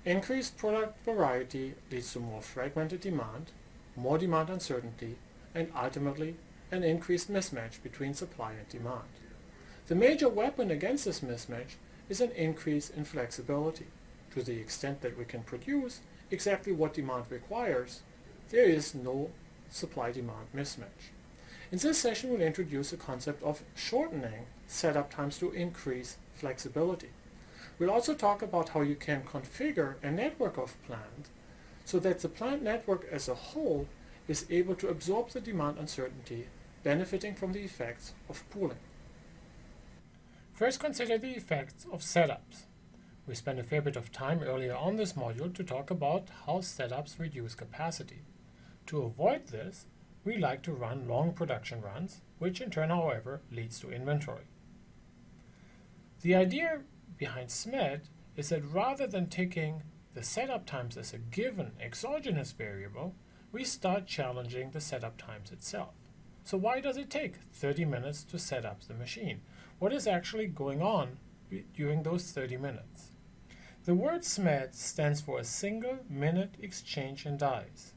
Increased product variety leads to more fragmented demand, more demand uncertainty, and ultimately an increased mismatch between supply and demand. The major weapon against this mismatch is an increase in flexibility. To the extent that we can produce exactly what demand requires, there is no supply-demand mismatch. In this session, we'll introduce the concept of shortening setup times to increase flexibility. We'll also talk about how you can configure a network of plants so that the plant network as a whole is able to absorb the demand uncertainty, benefiting from the effects of pooling. First, consider the effects of setups. We spent a fair bit of time earlier on this module to talk about how setups reduce capacity. To avoid this, we like to run long production runs, which in turn, however, leads to inventory. The idea behind SMED is that rather than taking the setup times as a given exogenous variable, we start challenging the setup times itself. So why does it take 30 minutes to set up the machine? What is actually going on during those 30 minutes? The word SMED stands for a single minute exchange in dies.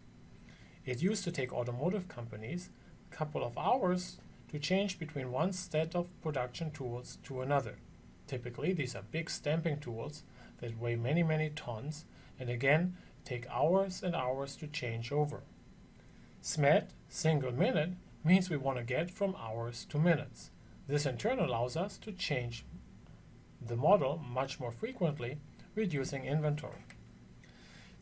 It used to take automotive companies a couple of hours to change between one set of production tools to another. Typically, these are big stamping tools that weigh many, many tons and again take hours and hours to change over. SMED, single minute, means we want to get from hours to minutes. This in turn allows us to change the model much more frequently, reducing inventory.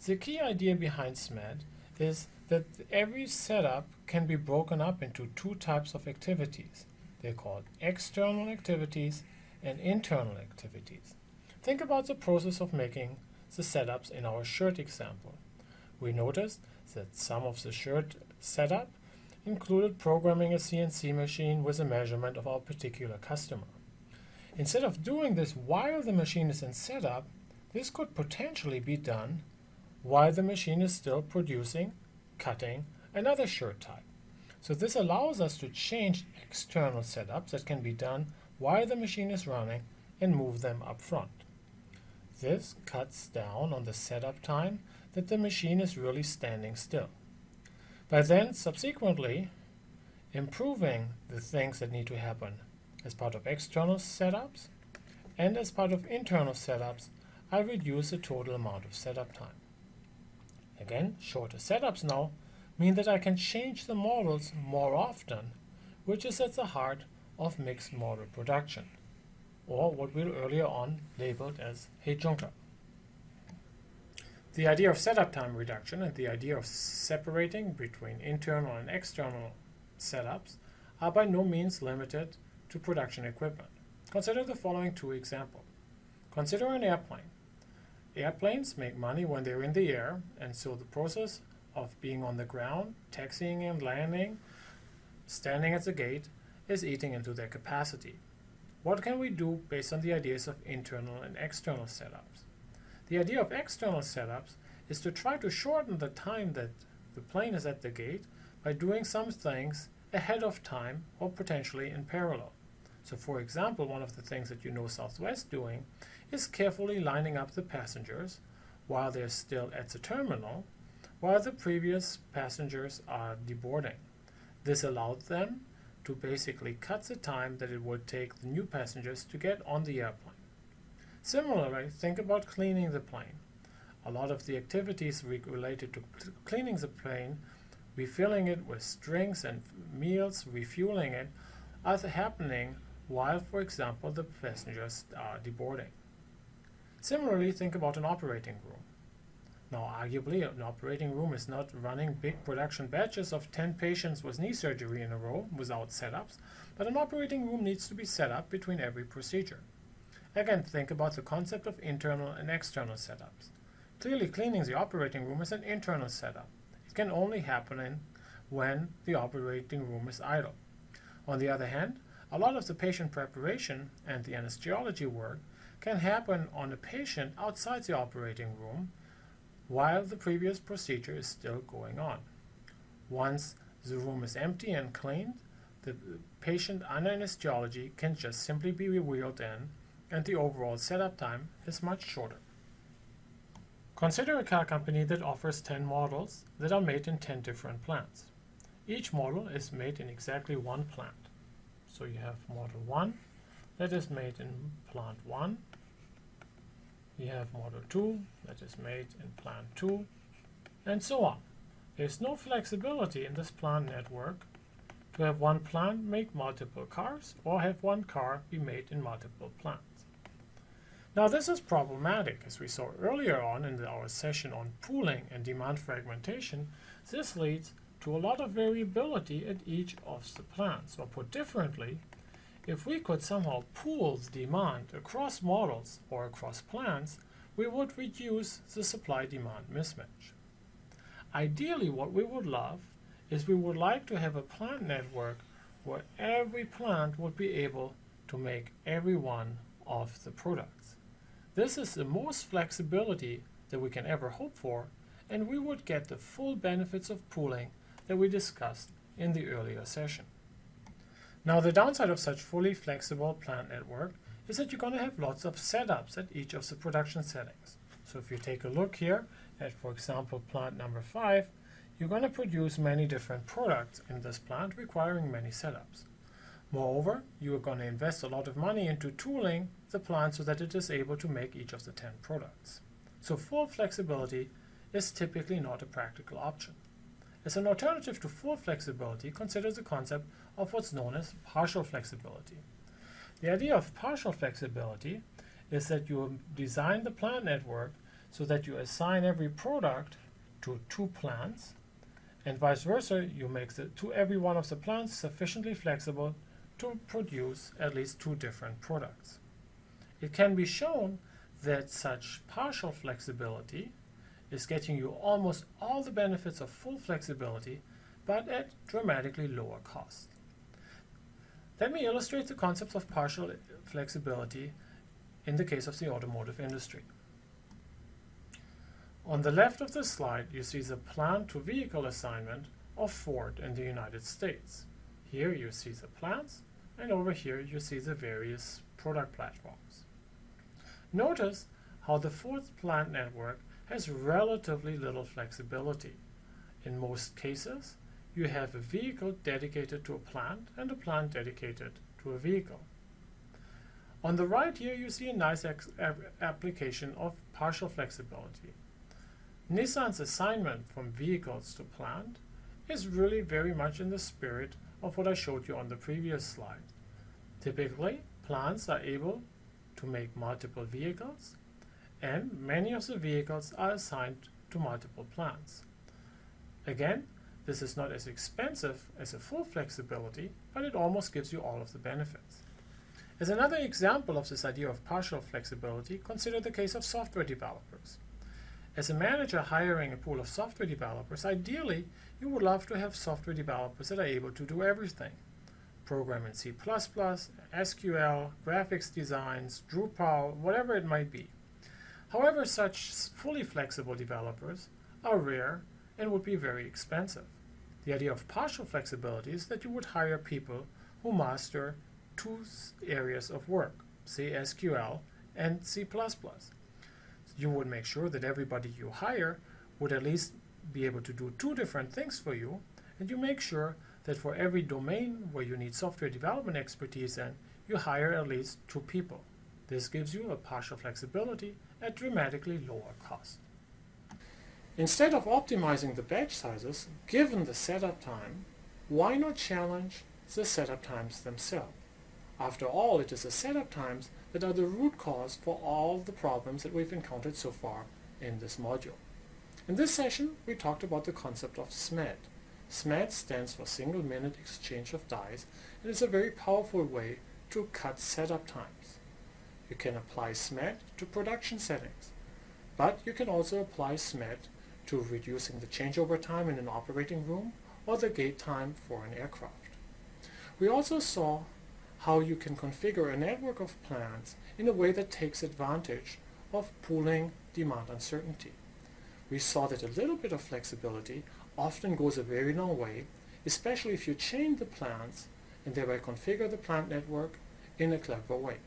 The key idea behind SMED is that every setup can be broken up into two types of activities. They're called external activities and internal activities. Think about the process of making the setups in our shirt example. We noticed that some of the shirt setup included programming a CNC machine with a measurement of our particular customer. Instead of doing this while the machine is in setup, this could potentially be done while the machine is still producing, cutting another shirt type. So this allows us to change external setups that can be done while the machine is running and move them up front. This cuts down on the setup time that the machine is really standing still. By then, subsequently, improving the things that need to happen as part of external setups and as part of internal setups, I reduce the total amount of setup time. Again, shorter setups now mean that I can change the models more often, which is at the heart of mixed model production, or what we earlier on labeled as Heijunka. The idea of setup time reduction and the idea of separating between internal and external setups are by no means limited to production equipment. Consider the following two examples. Consider an airplane. Airplanes make money when they're in the air, and so the process of being on the ground, taxiing and landing, standing at the gate, is eating into their capacity. What can we do based on the ideas of internal and external setups? The idea of external setups is to try to shorten the time that the plane is at the gate by doing some things ahead of time or potentially in parallel. So for example, one of the things that you know Southwest doing is carefully lining up the passengers while they're still at the terminal, while the previous passengers are deboarding. This allowed them to basically cut the time that it would take the new passengers to get on the airplane. Similarly, think about cleaning the plane. A lot of the activities related to cleaning the plane, refilling it with drinks and meals, refueling it, are happening while, for example, the passengers are deboarding. Similarly, think about an operating room. Now, arguably, an operating room is not running big production batches of 10 patients with knee surgery in a row without setups, but an operating room needs to be set up between every procedure. Again, think about the concept of internal and external setups. Clearly, cleaning the operating room is an internal setup. It can only happen when the operating room is idle. On the other hand, a lot of the patient preparation and the anesthesiology work can happen on a patient outside the operating room while the previous procedure is still going on. Once the room is empty and cleaned, the patient under anesthesiology can just simply be wheeled in, and the overall setup time is much shorter. Consider a car company that offers 10 models that are made in 10 different plants. Each model is made in exactly one plant. So you have model 1 that is made in plant 1. You have model 2 that is made in plant 2, and so on. There's no flexibility in this plant network to have one plant make multiple cars or have one car be made in multiple plants. Now this is problematic, as we saw earlier on in our session on pooling and demand fragmentation. This leads to a lot of variability at each of the plants. Or put differently, if we could somehow pool the demand across models or across plants, we would reduce the supply-demand mismatch. Ideally, what we would love is we would like to have a plant network where every plant would be able to make every one of the products. This is the most flexibility that we can ever hope for, and we would get the full benefits of pooling that we discussed in the earlier session. Now, the downside of such fully flexible plant network is that you're going to have lots of setups at each of the production settings. So if you take a look here at, for example, plant number 5, you're going to produce many different products in this plant requiring many setups. Moreover, you are going to invest a lot of money into tooling the plant so that it is able to make each of the 10 products. So full flexibility is typically not a practical option. As an alternative to full flexibility, consider the concept of what's known as partial flexibility. The idea of partial flexibility is that you design the plant network so that you assign every product to 2 plants, and vice versa, you make every one of the plants sufficiently flexible to produce at least 2 different products. It can be shown that such partial flexibility is getting you almost all the benefits of full flexibility, but at dramatically lower cost. Let me illustrate the concepts of partial flexibility in the case of the automotive industry. On the left of the slide, you see the plant-to-vehicle assignment of Ford in the United States. Here you see the plants, and over here you see the various product platforms. Notice how the Ford plant network has relatively little flexibility. In most cases, you have a vehicle dedicated to a plant and a plant dedicated to a vehicle. On the right here you see a nice application of partial flexibility. Nissan's assignment from vehicles to plant is really very much in the spirit of what I showed you on the previous slide. Typically, plants are able to make multiple vehicles, and many of the vehicles are assigned to multiple plants. Again, this is not as expensive as a full flexibility, but it almost gives you all of the benefits. As another example of this idea of partial flexibility, consider the case of software developers. As a manager hiring a pool of software developers, ideally you would love to have software developers that are able to do everything. Program in C++, SQL, graphics designs, Drupal, whatever it might be. However, such fully flexible developers are rare and would be very expensive. The idea of partial flexibility is that you would hire people who master 2 areas of work, say SQL and C++. You would make sure that everybody you hire would at least be able to do 2 different things for you, and you make sure that for every domain where you need software development expertise in, you hire at least 2 people. This gives you a partial flexibility at dramatically lower cost. Instead of optimizing the batch sizes, given the setup time, why not challenge the setup times themselves? After all, it is the setup times that are the root cause for all the problems that we've encountered so far in this module. In this session, we talked about the concept of SMED. SMED stands for Single Minute Exchange of Dies, and is a very powerful way to cut setup times. You can apply SMED to production settings, but you can also apply SMED to reducing the changeover time in an operating room or the gate time for an aircraft. We also saw how you can configure a network of plants in a way that takes advantage of pooling demand uncertainty. We saw that a little bit of flexibility often goes a very long way, especially if you chain the plants and thereby configure the plant network in a clever way.